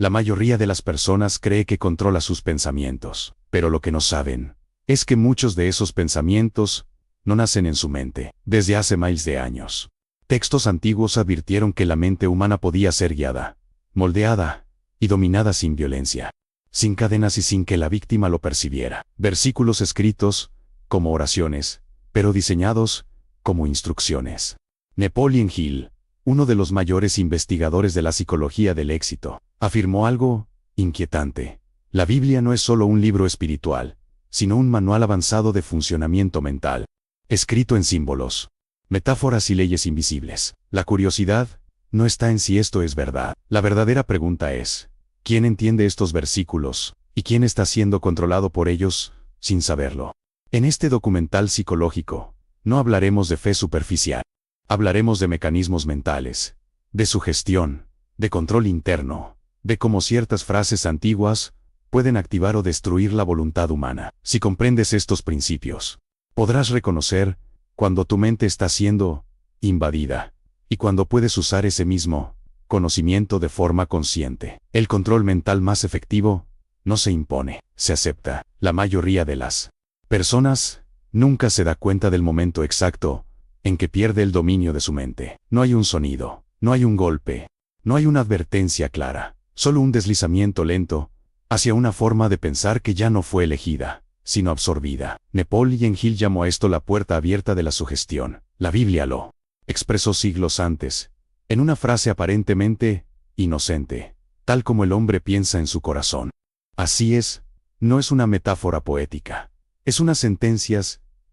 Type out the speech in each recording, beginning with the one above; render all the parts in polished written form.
La mayoría de las personas cree que controla sus pensamientos, pero lo que no saben es que muchos de esos pensamientos no nacen en su mente desde hace miles de años. Textos antiguos advirtieron que la mente humana podía ser guiada, moldeada y dominada sin violencia, sin cadenas y sin que la víctima lo percibiera. Versículos escritos como oraciones, pero diseñados como instrucciones. Napoleon Hill, uno de los mayores investigadores de la psicología del éxito, afirmó algo inquietante. La Biblia no es solo un libro espiritual, sino un manual avanzado de funcionamiento mental, escrito en símbolos, metáforas y leyes invisibles. La curiosidad no está en si esto es verdad. La verdadera pregunta es, ¿quién entiende estos versículos y quién está siendo controlado por ellos sin saberlo? En este documental psicológico, no hablaremos de fe superficial. Hablaremos de mecanismos mentales, de sugestión, de control interno, de cómo ciertas frases antiguas pueden activar o destruir la voluntad humana. Si comprendes estos principios, podrás reconocer cuando tu mente está siendo invadida y cuando puedes usar ese mismo conocimiento de forma consciente. El control mental más efectivo no se impone, se acepta. La mayoría de las personas nunca se da cuenta del momento exacto en que pierde el dominio de su mente. No hay un sonido, no hay un golpe, no hay una advertencia clara, solo un deslizamiento lento hacia una forma de pensar que ya no fue elegida, sino absorbida. Napoleon Hill llamó a esto la puerta abierta de la sugestión. La Biblia lo expresó siglos antes, en una frase aparentemente inocente, tal como el hombre piensa en su corazón. Así es, no es una metáfora poética, es una sentencia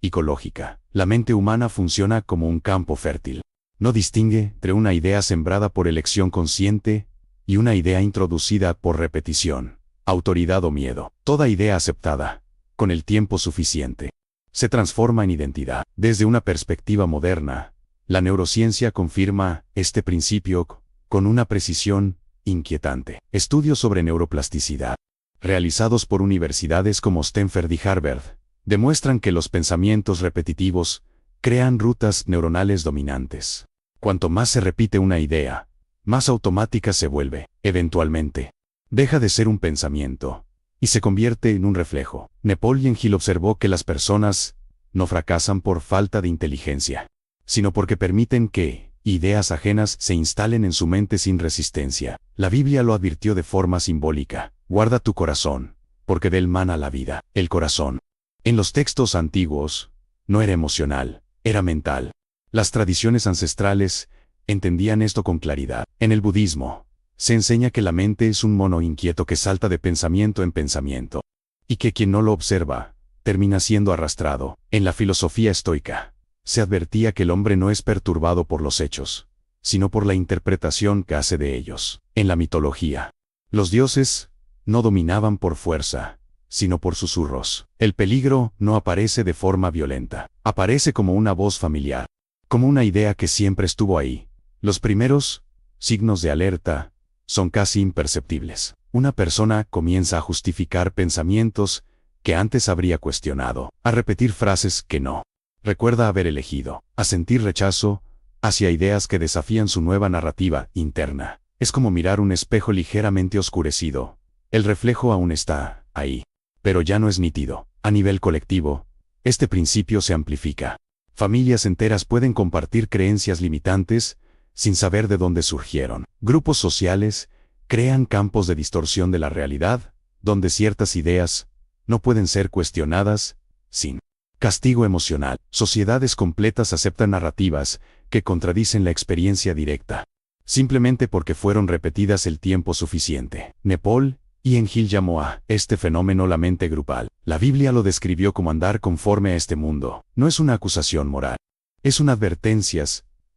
psicológica. La mente humana funciona como un campo fértil. No distingue entre una idea sembrada por elección consciente y una idea introducida por repetición, autoridad o miedo. Toda idea aceptada, con el tiempo suficiente, se transforma en identidad. Desde una perspectiva moderna, la neurociencia confirma este principio con una precisión inquietante. Estudios sobre neuroplasticidad, realizados por universidades como Stanford y Harvard, demuestran que los pensamientos repetitivos crean rutas neuronales dominantes. Cuanto más se repite una idea, más automática se vuelve. Eventualmente, deja de ser un pensamiento y se convierte en un reflejo. Napoleon Hill observó que las personas no fracasan por falta de inteligencia, sino porque permiten que ideas ajenas se instalen en su mente sin resistencia. La Biblia lo advirtió de forma simbólica: guarda tu corazón, porque de él mana la vida. El corazón, en los textos antiguos, no era emocional, era mental. Las tradiciones ancestrales entendían esto con claridad. En el budismo, se enseña que la mente es un mono inquieto que salta de pensamiento en pensamiento, y que quien no lo observa, termina siendo arrastrado. En la filosofía estoica, se advertía que el hombre no es perturbado por los hechos, sino por la interpretación que hace de ellos. En la mitología, los dioses no dominaban por fuerza, sino por susurros. El peligro no aparece de forma violenta, aparece como una voz familiar, como una idea que siempre estuvo ahí. Los primeros signos de alerta son casi imperceptibles. Una persona comienza a justificar pensamientos que antes habría cuestionado, a repetir frases que no recuerda haber elegido, a sentir rechazo hacia ideas que desafían su nueva narrativa interna. Es como mirar un espejo ligeramente oscurecido. El reflejo aún está ahí, pero ya no es nítido. A nivel colectivo, este principio se amplifica. Familias enteras pueden compartir creencias limitantes sin saber de dónde surgieron. Grupos sociales crean campos de distorsión de la realidad, donde ciertas ideas no pueden ser cuestionadas sin castigo emocional. Sociedades completas aceptan narrativas que contradicen la experiencia directa, simplemente porque fueron repetidas el tiempo suficiente. Napoleon Hill llamó a este fenómeno la mente grupal. La Biblia lo describió como andar conforme a este mundo. No es una acusación moral, es una advertencia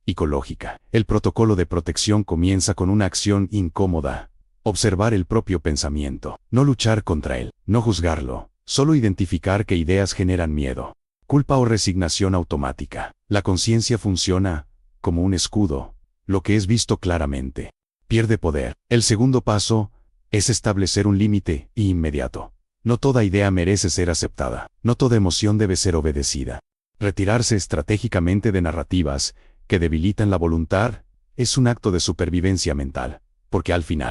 psicológica. El protocolo de protección comienza con una acción incómoda: observar el propio pensamiento, no luchar contra él, no juzgarlo, solo identificar qué ideas generan miedo, culpa o resignación automática. La conciencia funciona como un escudo. Lo que es visto claramente pierde poder. El segundo paso es establecer un límite inmediato. No toda idea merece ser aceptada. No toda emoción debe ser obedecida. Retirarse estratégicamente de narrativas que debilitan la voluntad es un acto de supervivencia mental, porque al final,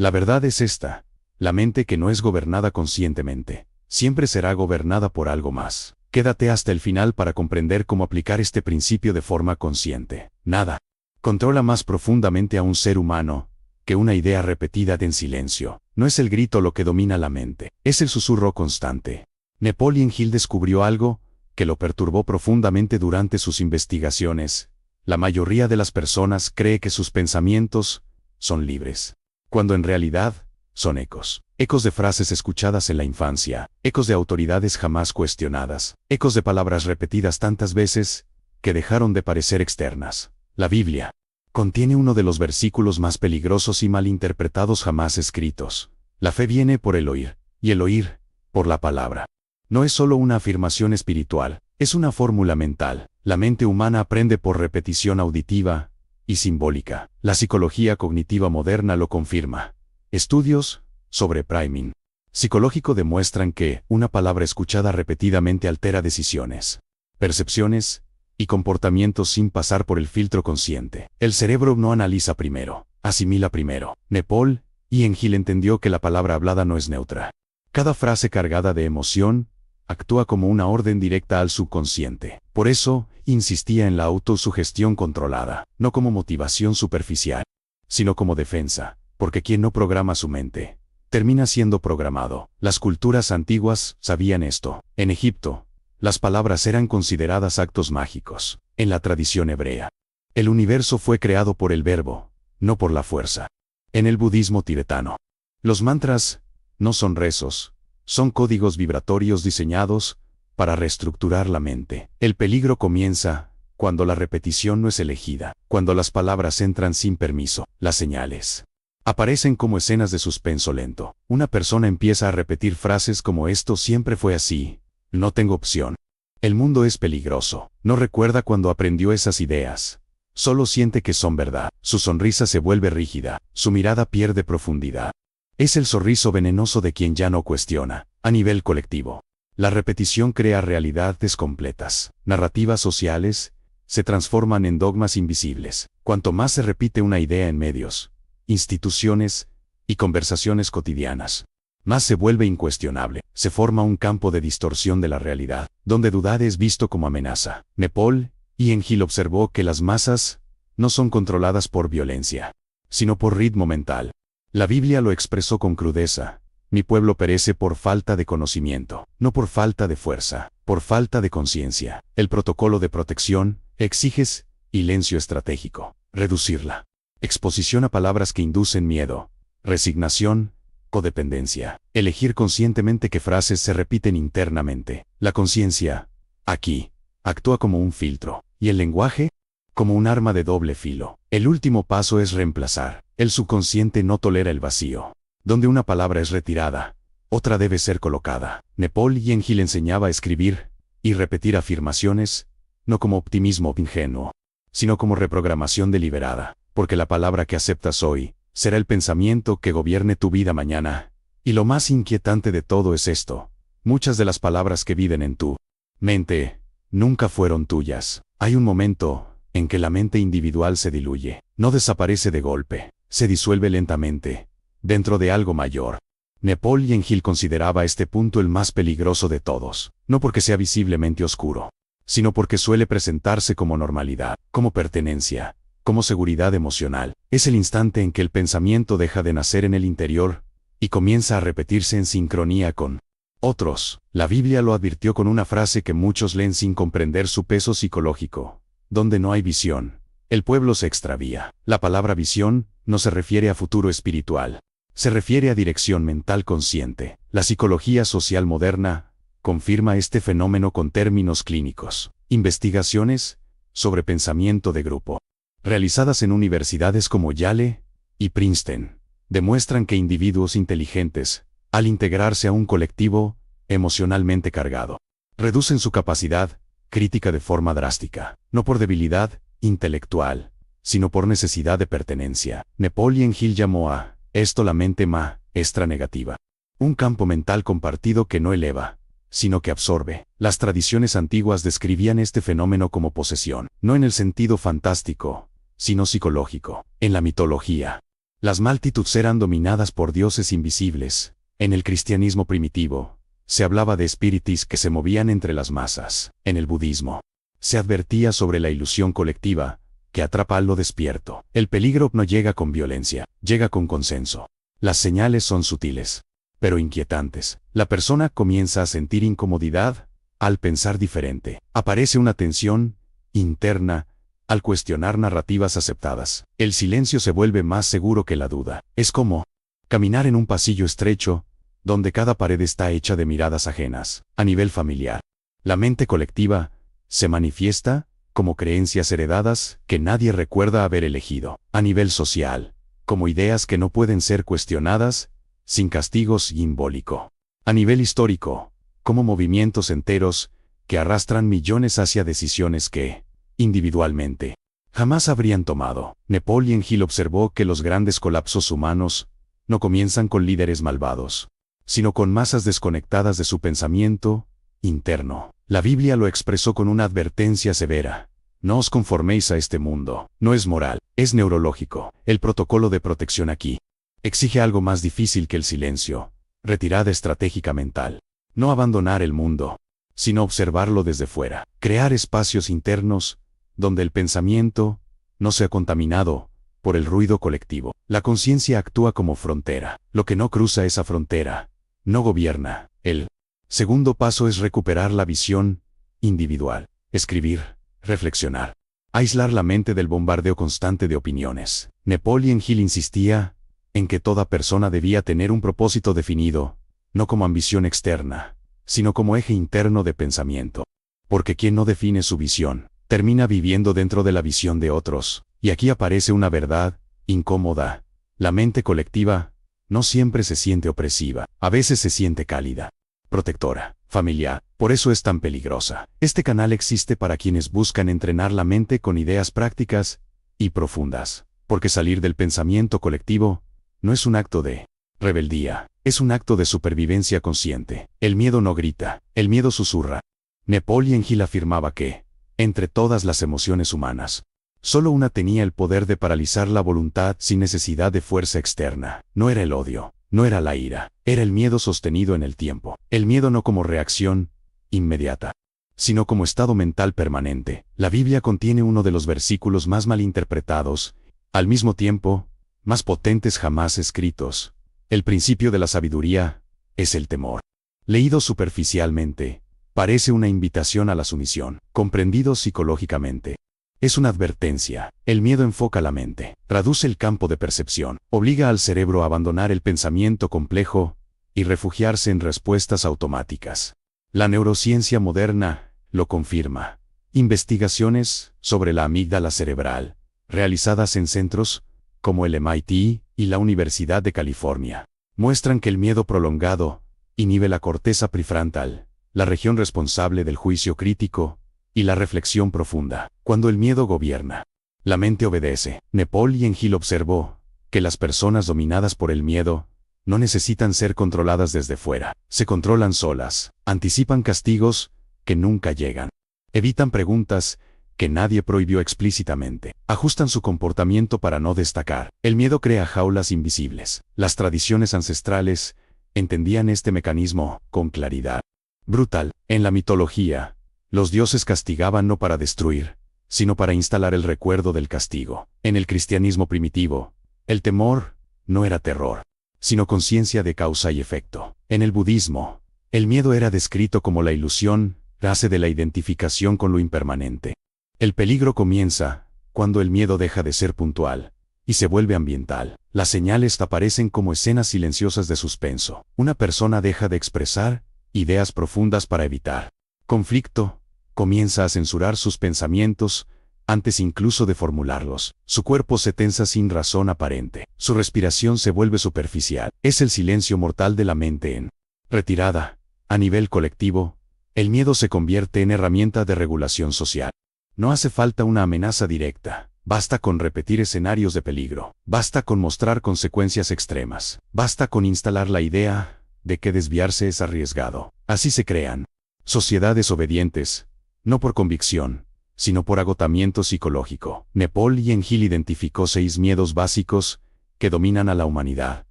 La verdad es esta: la mente que no es gobernada conscientemente, siempre será gobernada por algo más. Quédate hasta el final para comprender cómo aplicar este principio de forma consciente. Nada controla más profundamente a un ser humano que una idea repetida en silencio. No es el grito lo que domina la mente, es el susurro constante. Napoleon Hill descubrió algo que lo perturbó profundamente durante sus investigaciones. La mayoría de las personas cree que sus pensamientos son libres, cuando en realidad son ecos. Ecos de frases escuchadas en la infancia, ecos de autoridades jamás cuestionadas, ecos de palabras repetidas tantas veces que dejaron de parecer externas. La Biblia contiene uno de los versículos más peligrosos y malinterpretados jamás escritos. La fe viene por el oír, y el oír por la palabra. No es solo una afirmación espiritual, es una fórmula mental. La mente humana aprende por repetición auditiva y simbólica. La psicología cognitiva moderna lo confirma. Estudios sobre priming psicológico demuestran que una palabra escuchada repetidamente altera decisiones, percepciones y comportamientos sin pasar por el filtro consciente. El cerebro no analiza primero, asimila primero. Napoleon Hill entendió que la palabra hablada no es neutra. Cada frase cargada de emoción actúa como una orden directa al subconsciente. Por eso, insistía en la autosugestión controlada, no como motivación superficial, sino como defensa, porque quien no programa su mente termina siendo programado. Las culturas antiguas sabían esto. En Egipto, las palabras eran consideradas actos mágicos. En la tradición hebrea, el universo fue creado por el verbo, no por la fuerza. En el budismo tibetano, los mantras no son rezos, son códigos vibratorios diseñados para reestructurar la mente. El peligro comienza cuando la repetición no es elegida, cuando las palabras entran sin permiso. Las señales aparecen como escenas de suspenso lento. Una persona empieza a repetir frases como "esto siempre fue así", "no tengo opción", "el mundo es peligroso". No recuerda cuando aprendió esas ideas. Solo siente que son verdad. Su sonrisa se vuelve rígida, su mirada pierde profundidad. Es el sorriso venenoso de quien ya no cuestiona. A nivel colectivo, la repetición crea realidades completas. Narrativas sociales se transforman en dogmas invisibles. Cuanto más se repite una idea en medios, instituciones y conversaciones cotidianas, más se vuelve incuestionable. Se forma un campo de distorsión de la realidad, donde dudar es visto como amenaza. Napoleon Hill observó que las masas no son controladas por violencia, sino por ritmo mental. La Biblia lo expresó con crudeza: mi pueblo perece por falta de conocimiento, no por falta de fuerza, por falta de conciencia. El protocolo de protección exige silencio estratégico, reducirla, exposición a palabras que inducen miedo, resignación, codependencia. Elegir conscientemente qué frases se repiten internamente. La conciencia, aquí, actúa como un filtro, y el lenguaje, como un arma de doble filo. El último paso es reemplazar. El subconsciente no tolera el vacío. Donde una palabra es retirada, otra debe ser colocada. Napoleon Hill enseñaba a escribir y repetir afirmaciones, no como optimismo ingenuo, sino como reprogramación deliberada, porque la palabra que aceptas hoy será el pensamiento que gobierne tu vida mañana. Y lo más inquietante de todo es esto: muchas de las palabras que viven en tu mente nunca fueron tuyas. Hay un momento en que la mente individual se diluye, no desaparece de golpe, se disuelve lentamente, dentro de algo mayor. Napoleon Hill consideraba este punto el más peligroso de todos, no porque sea visiblemente oscuro, sino porque suele presentarse como normalidad, como pertenencia, como seguridad emocional. Es el instante en que el pensamiento deja de nacer en el interior y comienza a repetirse en sincronía con otros. La Biblia lo advirtió con una frase que muchos leen sin comprender su peso psicológico: donde no hay visión, el pueblo se extravía. La palabra visión no se refiere a futuro espiritual, se refiere a dirección mental consciente. La psicología social moderna confirma este fenómeno con términos clínicos. Investigaciones sobre pensamiento de grupo, realizadas en universidades como Yale y Princeton, demuestran que individuos inteligentes, al integrarse a un colectivo emocionalmente cargado, reducen su capacidad crítica de forma drástica, no por debilidad intelectual, sino por necesidad de pertenencia. Napoleon Hill llamó a esto la mente maestra negativa, un campo mental compartido que no eleva, sino que absorbe. Las tradiciones antiguas describían este fenómeno como posesión, no en el sentido fantástico, sino psicológico. En la mitología, Las multitudes eran dominadas por dioses invisibles. En el cristianismo primitivo, se hablaba de espíritus que se movían entre las masas. En el budismo, se advertía sobre la ilusión colectiva, que atrapa a lo despierto. El peligro no llega con violencia, llega con consenso. Las señales son sutiles, pero inquietantes. La persona comienza a sentir incomodidad al pensar diferente. Aparece una tensión interna al cuestionar narrativas aceptadas. El silencio se vuelve más seguro que la duda. Es como caminar en un pasillo estrecho, donde cada pared está hecha de miradas ajenas. A nivel familiar, la mente colectiva se manifiesta como creencias heredadas que nadie recuerda haber elegido. A nivel social, como ideas que no pueden ser cuestionadas, sin castigo simbólico. A nivel histórico, como movimientos enteros que arrastran millones hacia decisiones que, individualmente, jamás habrían tomado. Napoleon Hill observó que los grandes colapsos humanos no comienzan con líderes malvados, sino con masas desconectadas de su pensamiento interno. La Biblia lo expresó con una advertencia severa. No os conforméis a este mundo. No es moral, es neurológico. El protocolo de protección aquí exige algo más difícil que el silencio: retirada estratégica mental. No abandonar el mundo, sino observarlo desde fuera. Crear espacios internos donde el pensamiento no sea contaminado por el ruido colectivo. La conciencia actúa como frontera. Lo que no cruza esa frontera no gobierna. El segundo paso es recuperar la visión individual. Escribir, reflexionar, aislar la mente del bombardeo constante de opiniones. Napoleon Hill insistía en que toda persona debía tener un propósito definido, no como ambición externa, sino como eje interno de pensamiento. Porque quien no define su visión, termina viviendo dentro de la visión de otros. Y aquí aparece una verdad incómoda. La mente colectiva no siempre se siente opresiva, a veces se siente cálida, protectora, familiar. Por eso es tan peligrosa. Este canal existe para quienes buscan entrenar la mente con ideas prácticas y profundas. Porque salir del pensamiento colectivo no es un acto de rebeldía, es un acto de supervivencia consciente. El miedo no grita, el miedo susurra. Napoleon Hill afirmaba que, entre todas las emociones humanas, solo una tenía el poder de paralizar la voluntad sin necesidad de fuerza externa. No era el odio, no era la ira, era el miedo sostenido en el tiempo. El miedo no como reacción inmediata, sino como estado mental permanente. La Biblia contiene uno de los versículos más malinterpretados, al mismo tiempo, más potentes jamás escritos. El principio de la sabiduría es el temor. Leído superficialmente, parece una invitación a la sumisión. Comprendido psicológicamente, es una advertencia. El miedo enfoca la mente, traduce el campo de percepción, obliga al cerebro a abandonar el pensamiento complejo y refugiarse en respuestas automáticas. La neurociencia moderna lo confirma. Investigaciones sobre la amígdala cerebral, realizadas en centros como el MIT y la Universidad de California, muestran que el miedo prolongado inhibe la corteza prefrontal, la región responsable del juicio crítico y la reflexión profunda. Cuando el miedo gobierna, la mente obedece. Napoleon Hill observó que las personas dominadas por el miedo no necesitan ser controladas desde fuera. Se controlan solas, anticipan castigos que nunca llegan, evitan preguntas que nadie prohibió explícitamente, ajustan su comportamiento para no destacar. El miedo crea jaulas invisibles. Las tradiciones ancestrales entendían este mecanismo con claridad. Brutal. En la mitología, los dioses castigaban no para destruir, sino para instalar el recuerdo del castigo. En el cristianismo primitivo, el temor no era terror, sino conciencia de causa y efecto. En el budismo, el miedo era descrito como la ilusión, base de la identificación con lo impermanente. El peligro comienza cuando el miedo deja de ser puntual y se vuelve ambiental. Las señales aparecen como escenas silenciosas de suspenso. Una persona deja de expresar ideas profundas para evitar conflicto, comienza a censurar sus pensamientos antes incluso de formularlos. Su cuerpo se tensa sin razón aparente. Su respiración se vuelve superficial. Es el silencio mortal de la mente en retirada. A nivel colectivo, el miedo se convierte en herramienta de regulación social. No hace falta una amenaza directa. Basta con repetir escenarios de peligro. Basta con mostrar consecuencias extremas. Basta con instalar la idea de que desviarse es arriesgado. Así se crean sociedades obedientes, no por convicción, sino por agotamiento psicológico. Napoleon Hill identificó 6 miedos básicos que dominan a la humanidad: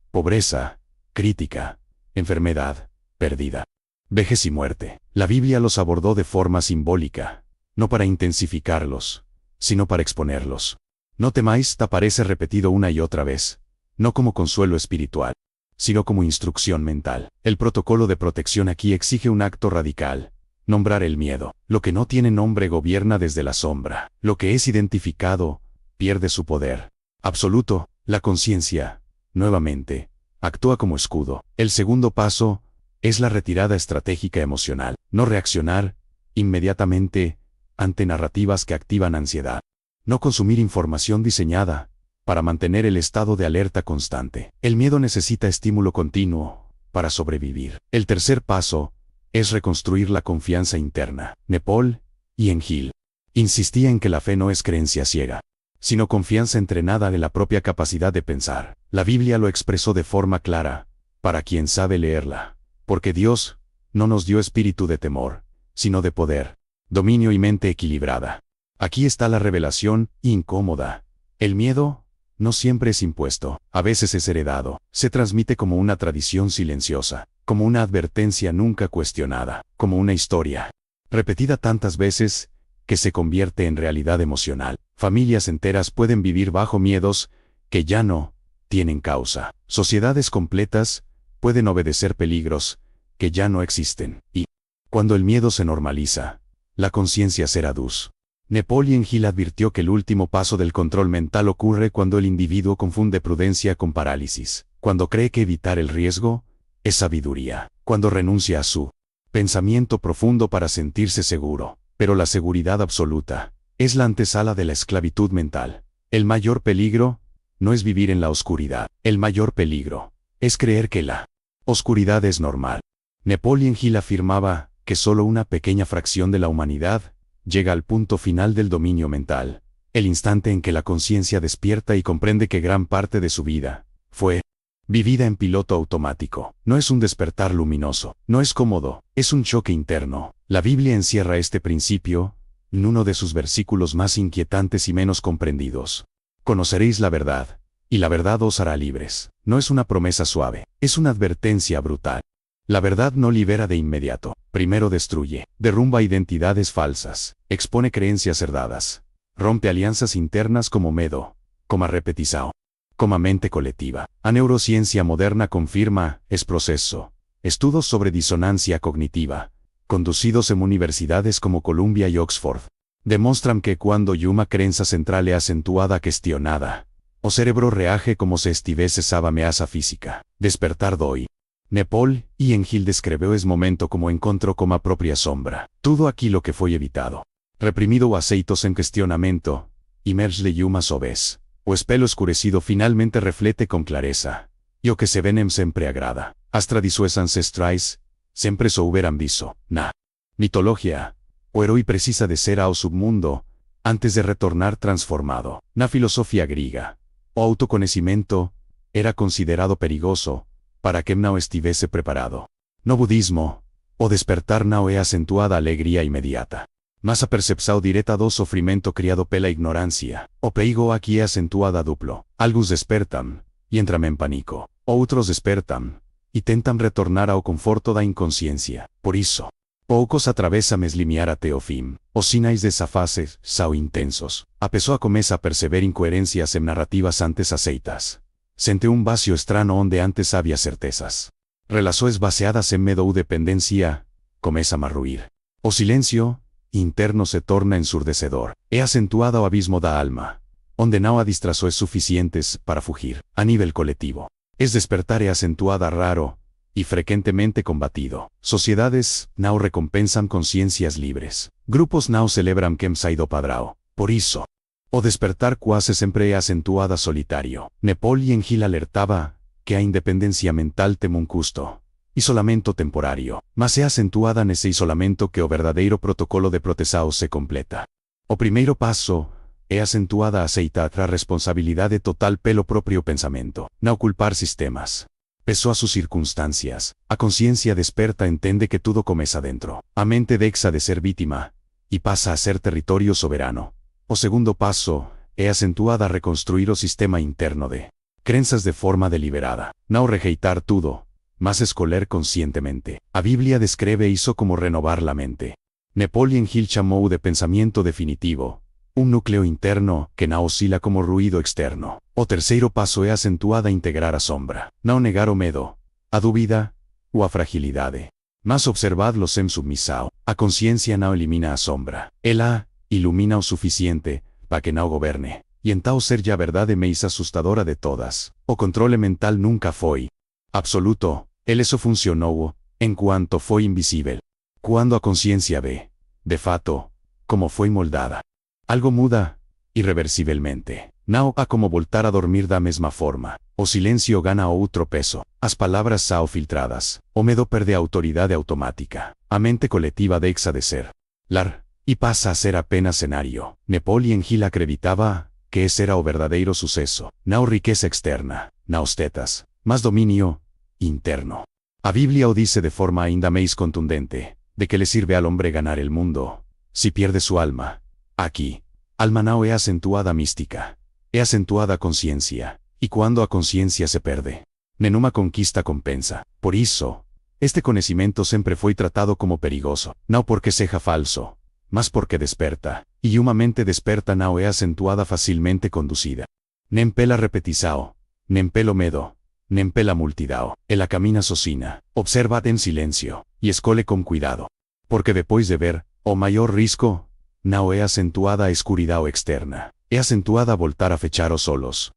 pobreza, crítica, enfermedad, pérdida, vejez y muerte. La Biblia los abordó de forma simbólica, no para intensificarlos, sino para exponerlos. No temáis aparece repetido una y otra vez, no como consuelo espiritual, sino como instrucción mental. El protocolo de protección aquí exige un acto radical: nombrar el miedo. Lo que no tiene nombre gobierna desde la sombra. Lo que es identificado pierde su poder absoluto. La conciencia, nuevamente, actúa como escudo. El segundo paso es la retirada estratégica emocional. No reaccionar inmediatamente ante narrativas que activan ansiedad. No consumir información diseñada para mantener el estado de alerta constante. El miedo necesita estímulo continuo para sobrevivir. El tercer paso es reconstruir la confianza interna. Nepal y Engel insistía en que la fe no es creencia ciega, sino confianza entrenada en la propia capacidad de pensar. La Biblia lo expresó de forma clara, para quien sabe leerla: porque Dios no nos dio espíritu de temor, sino de poder, dominio y mente equilibrada. Aquí está la revelación incómoda. El miedo no siempre es impuesto, a veces es heredado. Se transmite como una tradición silenciosa, como una advertencia nunca cuestionada, como una historia repetida tantas veces que se convierte en realidad emocional. Familias enteras pueden vivir bajo miedos que ya no tienen causa. Sociedades completas pueden obedecer peligros que ya no existen. Y cuando el miedo se normaliza, la conciencia se reduce. Napoleon Hill advirtió que el último paso del control mental ocurre cuando el individuo confunde prudencia con parálisis, cuando cree que evitar el riesgo es sabiduría, cuando renuncia a su pensamiento profundo para sentirse seguro. Pero la seguridad absoluta es la antesala de la esclavitud mental. El mayor peligro no es vivir en la oscuridad. El mayor peligro es creer que la oscuridad es normal. Napoleon Hill afirmaba que solo una pequeña fracción de la humanidad llega al punto final del dominio mental, el instante en que la conciencia despierta y comprende que gran parte de su vida fue vivida en piloto automático. No es un despertar luminoso, no es cómodo, es un choque interno. La Biblia encierra este principio en uno de sus versículos más inquietantes y menos comprendidos. Conoceréis la verdad, y la verdad os hará libres. No es una promesa suave, es una advertencia brutal. La verdad no libera de inmediato, primero destruye, derrumba identidades falsas, expone creencias herdadas, rompe alianzas internas como miedo, como repetición, como mente colectiva. La neurociencia moderna confirma es proceso. Estudios sobre disonancia cognitiva, conducidos en universidades como Columbia y Oxford, demuestran que cuando una creencia central es acentuada cuestionada, o cerebro reage como si estuviese amenaza física. Despertar doy. Napoleon Hill describió ese momento como encontro con la propia sombra. Todo aquí lo que fue evitado, reprimido o aceitos en cuestionamiento, emerge de uma sobes, o espelo oscurecido finalmente reflete con clareza, y o que se venem siempre agrada. As tradições ancestrais sempre souberan viso. Na mitología, o héroe precisa de ser ao submundo antes de retornar transformado. Na filosofía griega, o autoconocimiento era considerado perigoso para que no estuviese preparado. No budismo, o despertar no é acentuada alegría inmediata, mas a percepção direta do sofrimento criado pela ignorancia. O perigo aquí é acentuada duplo. Alguns despertam y entran en pánico, outros despertam y tentan retornar ao conforto da inconsciencia. Por isso, poucos atravessam es limiar até o fim. Os sinais dessa fase são intensos. A pessoa começa a perceber incoherencias en narrativas antes aceitas. Sente un vacío extraño onde antes había certezas. Relações baseadas en medo ou dependencia começam a ruir. O silencio interno se torna ensurdecedor. É acentuado o abismo da alma, onde não há distrações suficientes para fugir. A nível coletivo, es despertar é acentuada raro y frecuentemente combatido. Sociedades não recompensan conciencias libres. Grupos não celebran quem saiu padrão. Por isso, o despertar quase sempre é acentuada solitario. Napoleon Hill alertaba que a independencia mental tem un custo. Isolamento temporario. Mas é acentuada nesse isolamento que o verdadeiro protocolo de proteção se completa. O primeiro passo é acentuada a aceitar a responsabilidade total pelo propio pensamento. Não culpar sistemas. Pesó a sus circunstancias. A conciencia desperta entende que tudo começa dentro. A mente dexa de ser vítima y pasa a ser territorio soberano. O segundo paso é acentuada a reconstruir o sistema interno de Crenzas de forma deliberada. Não rejeitar tudo, mas escolher conscientemente. A Biblia describe isso como renovar la mente. Napoleon Hill chamou de pensamento definitivo un núcleo interno que não oscila como ruído externo. O terceiro passo é acentuada integrar a sombra. Não negar o medo, a dúvida ou a fragilidade. Mas observad-lo sem submissão. A consciência não elimina a sombra. Ela ilumina o suficiente para que não governe. E então ser a verdade mais assustadora de todas. O controle mental nunca foi absoluto. Ele só funcionou enquanto foi invisível. Quando a consciência vê, de fato, como foi moldada, algo muda irreversivelmente. Não há como voltar a dormir da mesma forma. O silêncio gana outro peso. As palavras são filtradas. O medo perde a autoridade automática. A mente coletiva deixa de ser lar e passa a ser apenas cenário. Napoleon Hill acreditava que esse era o verdadeiro sucesso. Não riqueza externa, não tetas, mas domínio interno. A Biblia o dice de forma ainda mais contundente. ¿De qué le sirve al hombre ganar el mundo si pierde su alma? Aquí, alma não é acentuada mística, é acentuada consciencia, e quando a consciencia se perde, nenhuma conquista compensa. Por isso, este conhecimento sempre foi tratado como perigoso, não porque seja falso, mas porque desperta, e uma mente desperta não é acentuada facilmente conducida. Nem pela repetição, nem pelo medo, nem pela multidão. Ela camina sozinha, observa en silencio, e escolhe com cuidado. Porque depois de ver, o maior risco não é acentuada a escuridão externa, é acentuada a voltar a fechar os olhos,